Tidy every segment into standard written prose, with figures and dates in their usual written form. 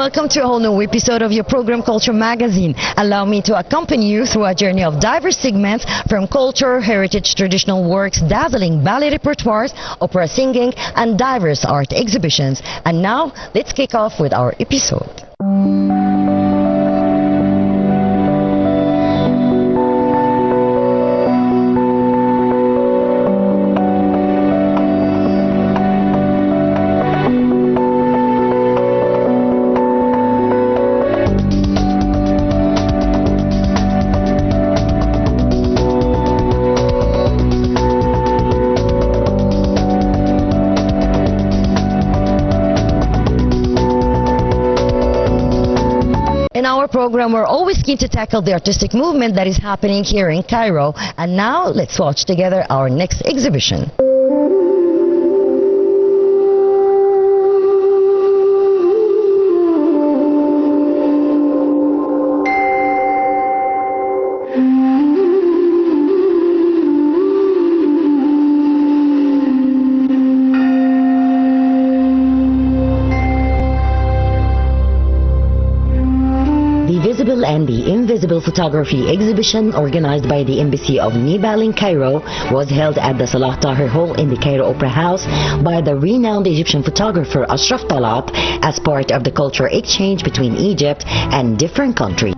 welcome to a whole new episode of your program Culture Magazine. Allow me to accompany you through a journey of diverse segments from culture, heritage, traditional works, dazzling ballet repertoires, opera singing, and diverse art exhibitions. And now, let's kick off with our episode. In our program, we're always keen to tackle the artistic movement that is happening here in Cairo. And now, let's watch together our next exhibition. Visible and the Invisible Photography exhibition organized by the Embassy of Nepal in Cairo was held at the Salah Tahir Hall in the Cairo Opera House by the renowned Egyptian photographer Ashraf Talat as part of the cultural exchange between Egypt and different countries.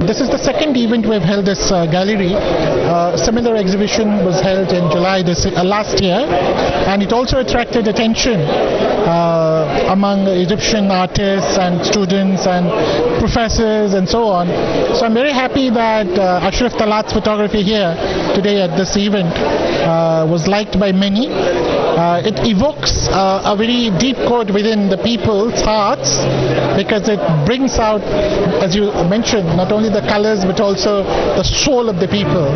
This is the second event we've held this gallery. Similar exhibition was held in July last year, and it also attracted attention among Egyptian artists and students and professors and so on. So I'm very happy that Ashraf Talat's photography here today at this event was liked by many. It evokes a very deep chord within the people's hearts because it brings out, as you mentioned, not only the colors but also the soul of the people.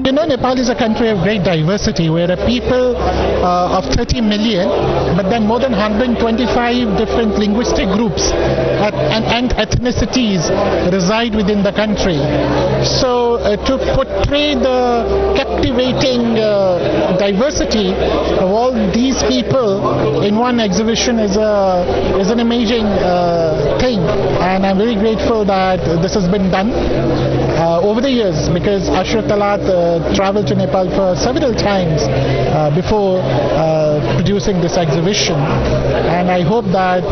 You know, Nepal is a country of great diversity. We're a people of 30 million, but then more than 125 different linguistic groups and ethnicities reside within the country. So to portray the captivating diversity of all these people in one exhibition is an amazing thing, and I'm very grateful that this has been done over the years, because Ashraf Talat traveled to Nepal for several times before producing this exhibition, and I hope that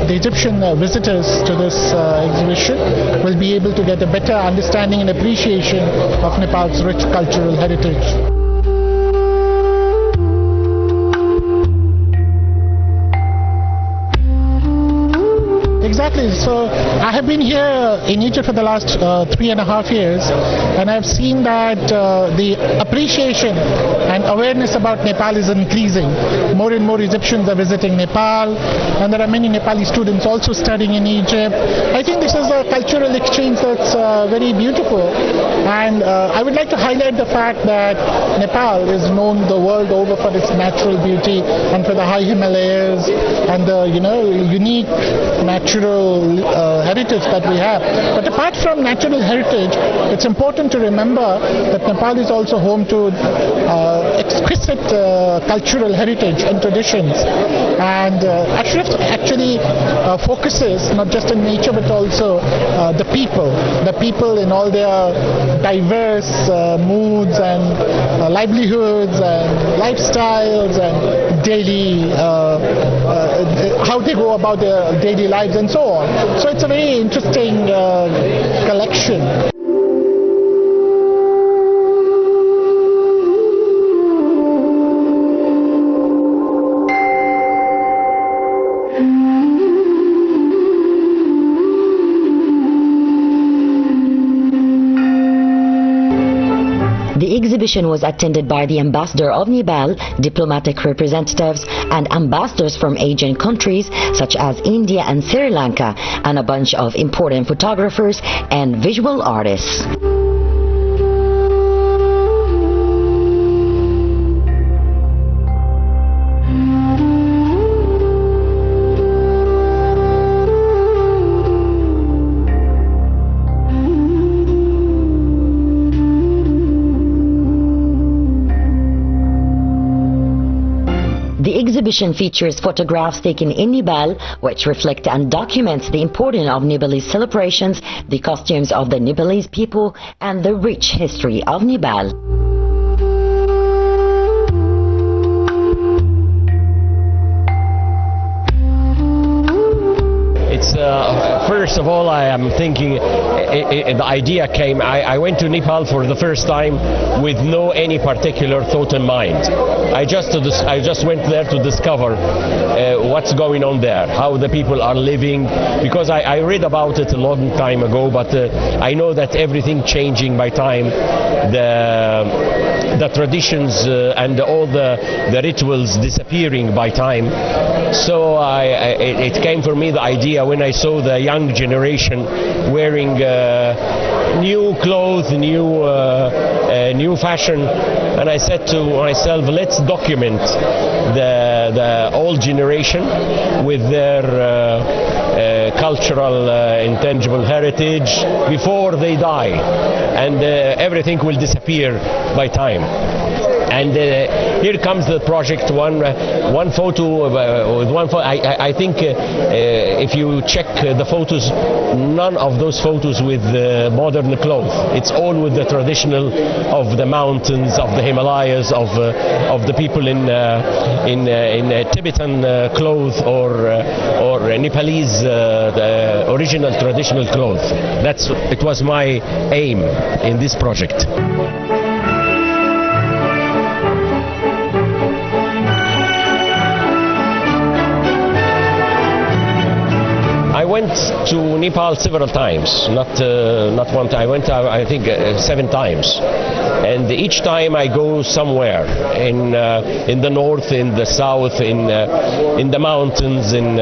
the Egyptian visitors to this exhibition will be able to get a better understanding and appreciation of Nepal's rich cultural heritage. Exactly. So I have been here in Egypt for the last 3.5 years, and I've seen that the appreciation and awareness about Nepal is increasing. More and more Egyptians are visiting Nepal, and there are many Nepali students also studying in Egypt. I think this is a cultural exchange that's very beautiful, and I would like to highlight the fact that Nepal is known the world over for its natural beauty and for the high Himalayas and the unique natural heritage that we have. But apart from natural heritage, it's important to remember that Nepal is also home to exquisite cultural heritage and traditions. And Ashraf actually focuses not just on nature but also the people in all their diverse moods and livelihoods and lifestyles and daily how they go about their daily lives and so on. So it's a very interesting collection. exhibition was attended by the ambassador of Nepal, diplomatic representatives, and ambassadors from Asian countries such as India and Sri Lanka, and a bunch of important photographers and visual artists. The exhibition features photographs taken in Nepal, which reflect and documents the importance of Nepalese celebrations, the costumes of the Nepalese people, and the rich history of Nepal. First of all, I am thinking the idea came. I went to Nepal for the first time with no any particular thought in mind. I just went there to discover what's going on there, how the people are living, because I read about it a long time ago, but I know that everything changing by time, the traditions and all the rituals disappearing by time. So it came for me the idea when I saw the young generation wearing new clothes, new fashion, and I said to myself, let's document the old generation with their cultural intangible heritage before they die, and everything will disappear by time. And here comes the project. One photo with one photo. I think if you check the photos, none of those photos with modern clothes. It's all with the traditional of the mountains, of the Himalayas, of the people in Tibetan clothes or Nepalese the original traditional clothes. It was my aim in this project. I went to Nepal several times, not one time. I went, I think, 7 times, and each time I go somewhere in the north, in the south, in the mountains, and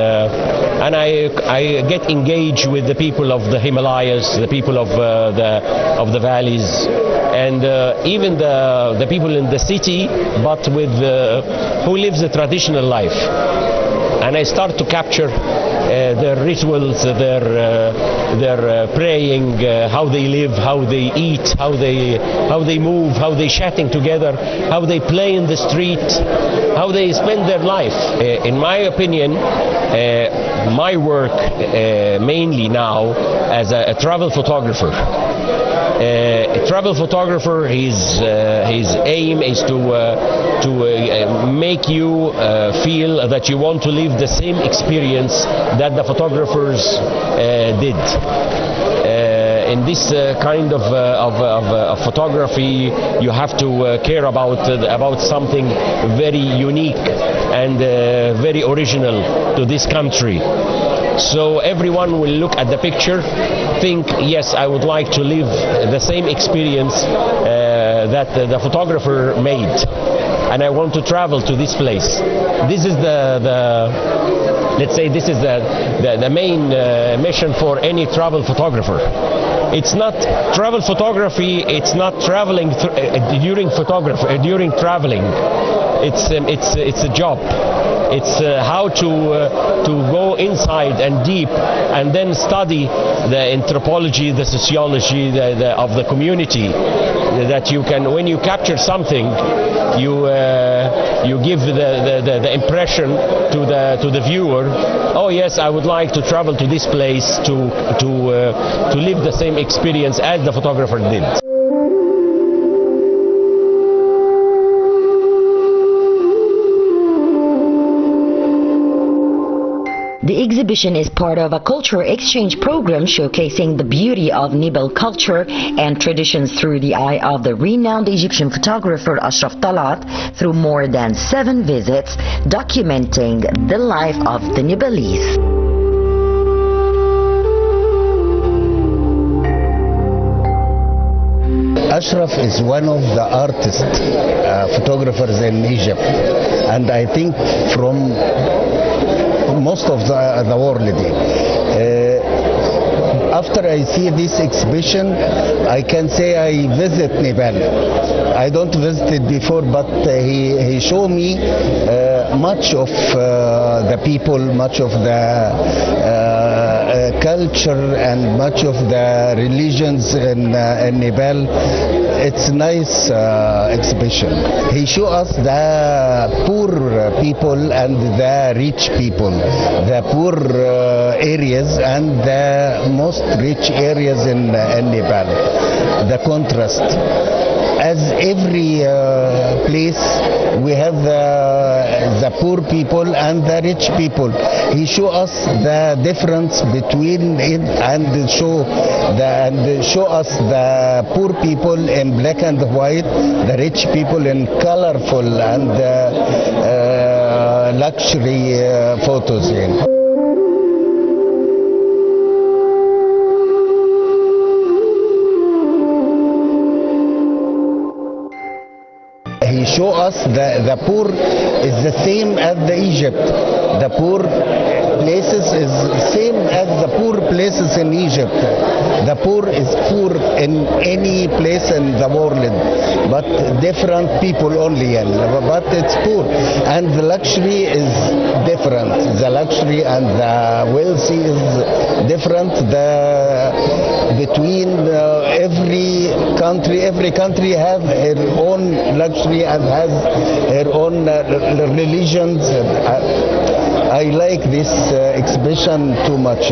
I get engaged with the people of the Himalayas, the people of the valleys, and even the people in the city, but with who lives a traditional life. And I start to capture their rituals, their praying, how they live, how they eat, how they move, how they chatting together, how they play in the street, how they spend their life. In my opinion, my work mainly now as a travel photographer. A travel photographer, his aim is to make you feel that you want to live the same experience that the photographers did. In this kind of photography, you have to care about something very unique and very original to this country. So everyone will look at the picture, think, yes, I would like to live the same experience that the photographer made, and I want to travel to this place. This is let's say this is the main mission for any travel photographer. It's not travel photography. It's not traveling during traveling. It's a job. It's how to go inside and deep, and then study the anthropology, the sociology of the community. That you can, when you capture something, you give the impression to the viewer. Oh yes, I would like to travel to this place to live the same experience as the photographer did. The exhibition is part of a cultural exchange program showcasing the beauty of Nepal culture and traditions through the eye of the renowned Egyptian photographer Ashraf Talat, through more than 7 visits documenting the life of the Nepalese. Ashraf is one of the artist photographers in Egypt, and I think from most of the world. After I see this exhibition, I can say I visit Nepal. I don't visit it before, but he showed me much of the people, much of the culture, and much of the religions in Nepal. It's a nice exhibition. He showed us the poor people and the rich people, the poor areas and the most rich areas in Nepal. The contrast. As every place, we have the poor people and the rich people. He show us the difference between it and show us the poor people in black and white, the rich people in colorful and luxury photos. He show us the poor is the same as the Egypt. The poor places is same as the poor places in Egypt. The poor is poor in any place in the world, but different people only. But it's poor, and the luxury is different. The luxury and the wealthy is different. Between every country have her own luxury and has her own religions. I like this exhibition too much.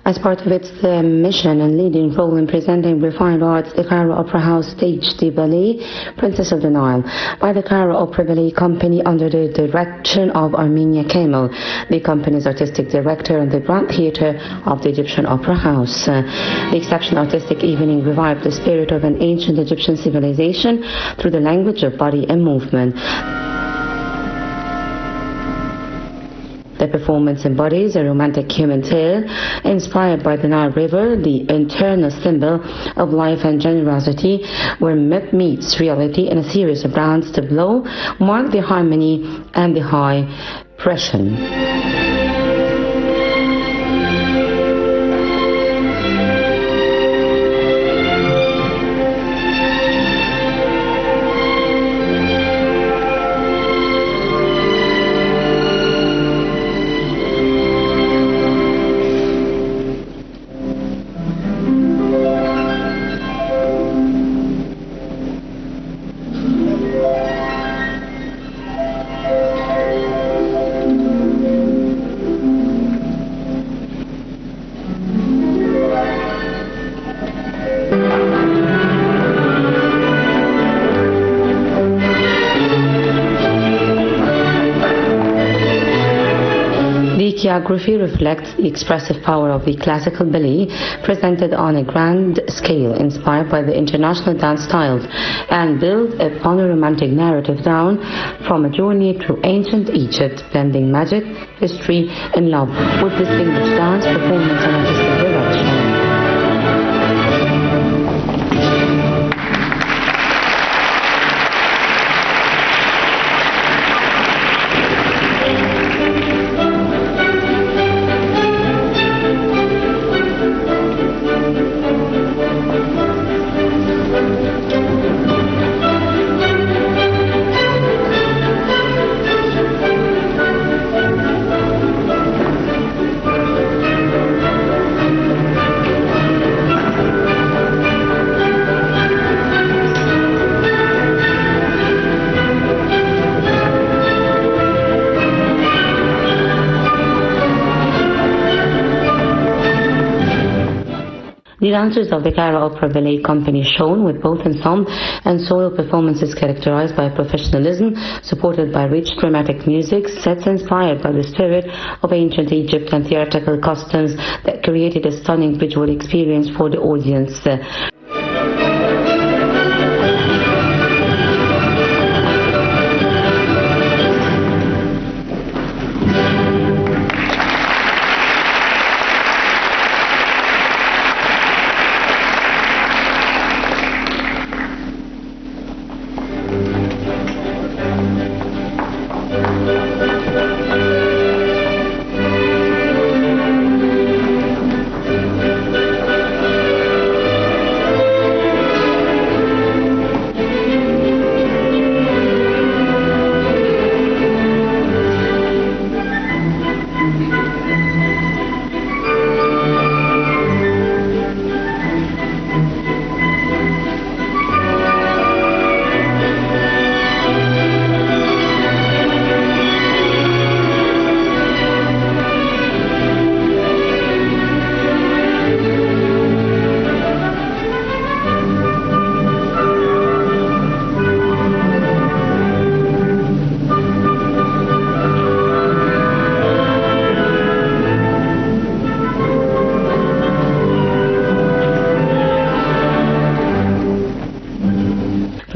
As part of its mission and leading role in presenting refined arts, the Cairo Opera House staged the ballet Princess of the Nile by the Cairo Opera Ballet Company under the direction of Armenia Kemal, the company's artistic director and the Grand Theatre of the Egyptian Opera House. The exceptional artistic evening revived the spirit of an ancient Egyptian civilization through the language of body and movement. The performance embodies a romantic human tale inspired by the Nile River, the eternal symbol of life and generosity, where myth meets reality in a series of dance tableaux mark the harmony and the high pression. Choreography reflects the expressive power of the classical ballet presented on a grand scale inspired by the international dance styles and built upon a romantic narrative down from a journey through ancient Egypt, blending magic, history and love with distinguished dance, performance and artistic direction. The dancers of the Cairo Opera Ballet Company shone with both ensemble and solo performances characterized by professionalism, supported by rich dramatic music, sets inspired by the spirit of ancient Egypt, and theatrical costumes that created a stunning visual experience for the audience.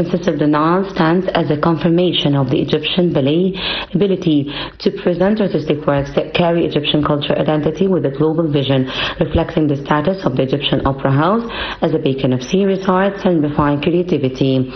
Princess of the Nile stands as a confirmation of the Egyptian ballet ability to present artistic works that carry Egyptian cultural identity with a global vision, reflecting the status of the Egyptian Opera House as a beacon of serious arts and refined creativity.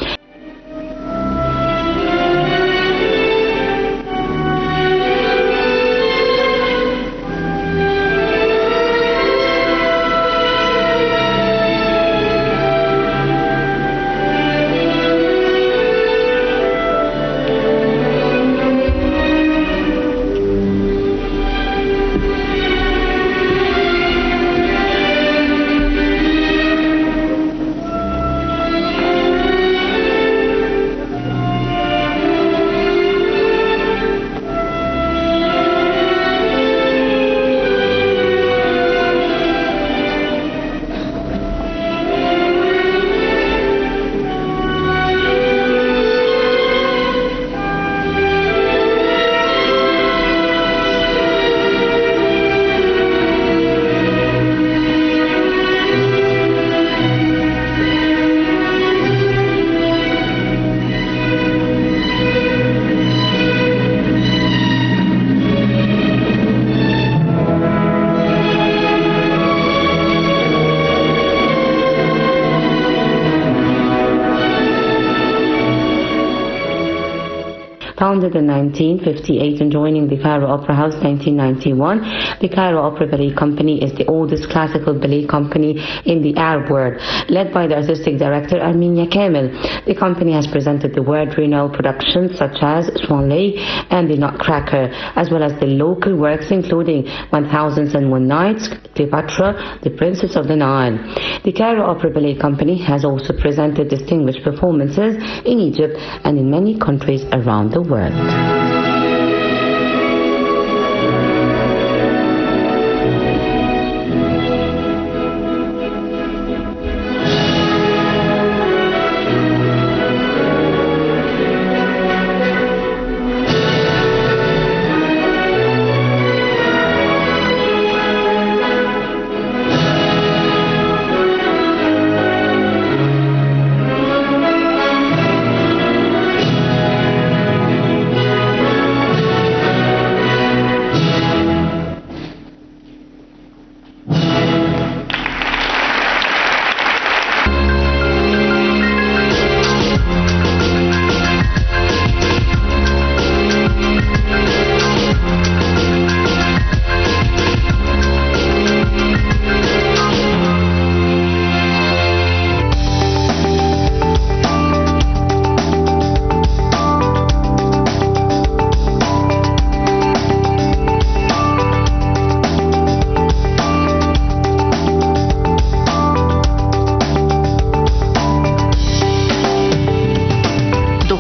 Founded in 1958 and joining the Cairo Opera House 1991, the Cairo Opera Ballet Company is the oldest classical ballet company in the Arab world. Led by the artistic director Armenia Kamel, the company has presented the world-renowned productions such as Swan Lake and The Nutcracker, as well as the local works including 1001 Nights, Cleopatra, The Princess of the Nile. The Cairo Opera Ballet Company has also presented distinguished performances in Egypt and in many countries around the world.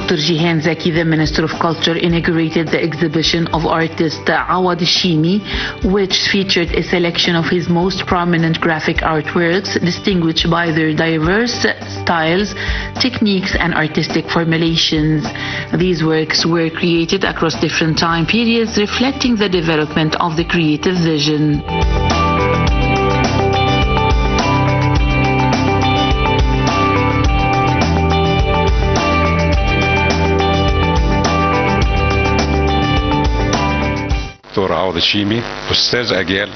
Dr. Jihan Zaki, the Minister of Culture, inaugurated the exhibition of artist Awad Shimi, which featured a selection of his most prominent graphic artworks, distinguished by their diverse styles, techniques, and artistic formulations. These works were created across different time periods, reflecting the development of the creative vision. دكتور عوض الشيمي أستاذ أجيال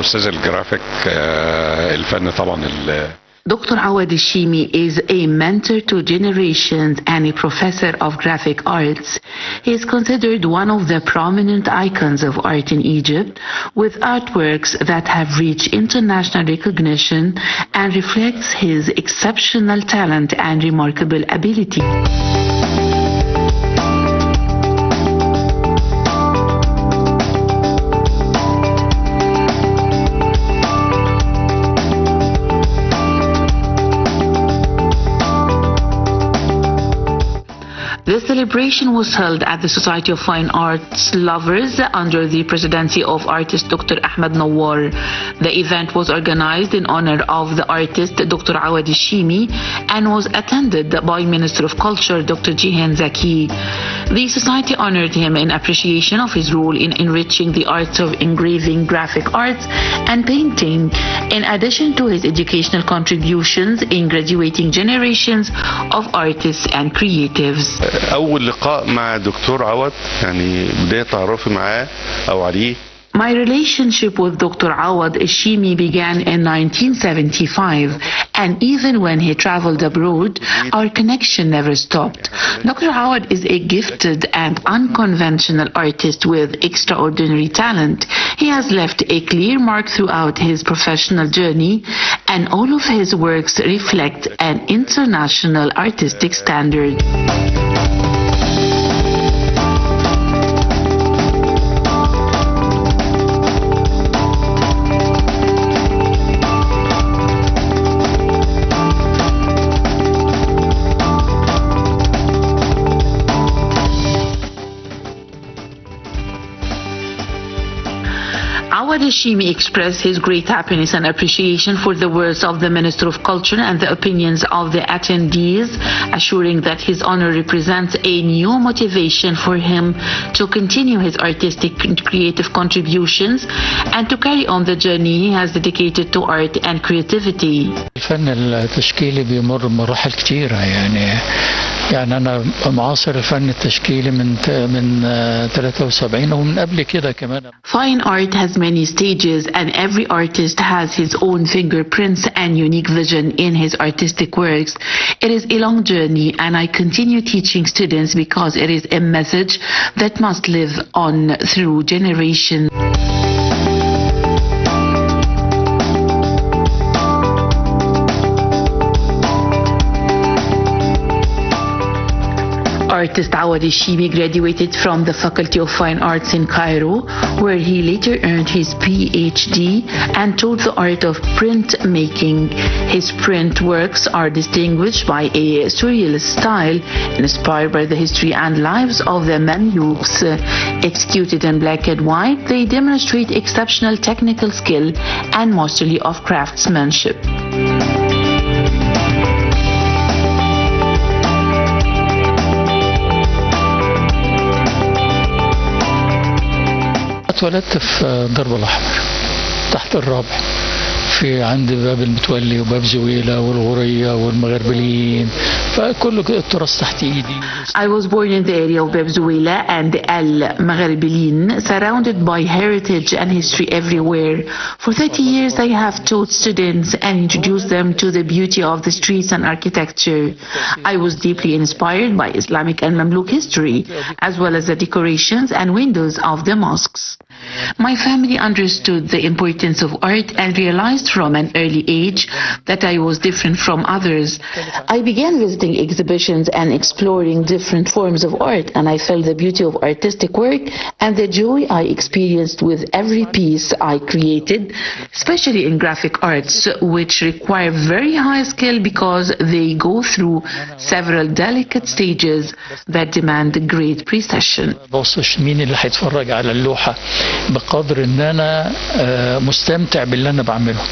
أستاذ الجرافيك الفن طبعا. Dr. Awad Shimi is a mentor to generations and a professor of graphic arts. He is considered one of the prominent icons of art in Egypt, with artworks that have reached international recognition and reflects his exceptional talent and remarkable ability. The celebration was held at the Society of Fine Arts Lovers under the presidency of artist Dr. Ahmed Nawar. The event was organized in honor of the artist Dr. Awad Shimi and was attended by Minister of Culture Dr. Jihan Zaki. The society honored him in appreciation of his role in enriching the arts of engraving, graphic arts, and painting, in addition to his educational contributions in graduating generations of artists and creatives. أول لقاء مع دكتور عوض يعني بداية تعرفي معاه أو عليه. My relationship with Dr. Awad Shimi began in 1975, and even when he traveled abroad, our connection never stopped. Dr. Awad is a gifted and unconventional artist with extraordinary talent. He has left a clear mark throughout his professional journey, and all of his works reflect an international artistic standard. Awad Shimi expressed his great happiness and appreciation for the words of the Minister of Culture and the opinions of the attendees, assuring that his honor represents a new motivation for him to continue his artistic and creative contributions and to carry on the journey he has dedicated to art and creativity. الفن التشكيلي بيمر بمراحل كتيرة يعني أنا معاصر الفن التشكيلي من 73 ومن قبل كده كمان. Fine art has many stages, and every artist has his own fingerprints and unique vision in his artistic works. It is a long journey, and I continue teaching students because it is a message that must live on through generations. Artist Awad Shimi graduated from the Faculty of Fine Arts in Cairo, where he later earned his PhD and taught the art of printmaking. His print works are distinguished by a surrealist style inspired by the history and lives of the Mamluks. Executed in black and white, they demonstrate exceptional technical skill and mastery of craftsmanship. اتولدت في الدرب الأحمر تحت الرابع في عند باب المتولي وباب زويلة والغورية والمغربليين فكل التراث تحت ايدي. I was born in the area of Bab Zuwela and Al Maghrabilin, surrounded by heritage and history everywhere. For 30 years I have taught students and introduced them to the beauty of the streets and architecture. I was deeply inspired by Islamic and Mamluk history, as well as the decorations and windows of the mosques. My family understood the importance of art and realized from an early age that I was different from others. I began visiting exhibitions and exploring different forms of art, and I felt the beauty of artistic work and the joy I experienced with every piece I created, especially in graphic arts, which require very high skill because they go through several delicate stages that demand great precision. بوصش مين اللي هيتفرج على اللوحة بقدر ان انا مستمتع باللي انا بعمله.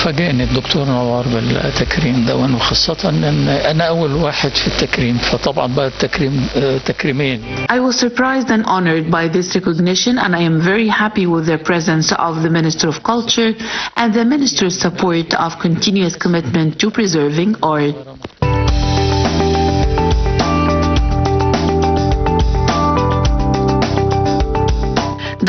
فاجئني الدكتور نوار بالتكريم ده، وخاصة ان انا اول واحد في التكريم، فطبعا بقى التكريم تكريمين. I was surprised and honored by this recognition, and I am very happy with the presence of the Minister of Culture and the Minister's support of continuous commitment to preserving art.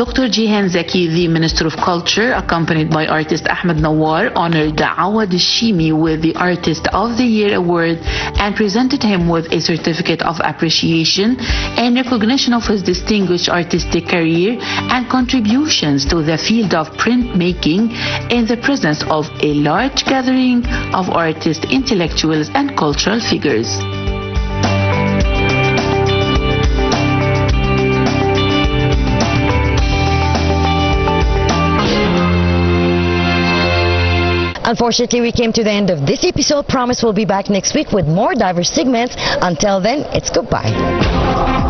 Dr. Jihan Zaki, the Minister of Culture, accompanied by artist Ahmed Nawar, honored Awad Shimi with the Artist of the Year award and presented him with a certificate of appreciation in recognition of his distinguished artistic career and contributions to the field of printmaking in the presence of a large gathering of artists, intellectuals, and cultural figures. Unfortunately, we came to the end of this episode. Promise we'll be back next week with more diverse segments. Until then, it's goodbye.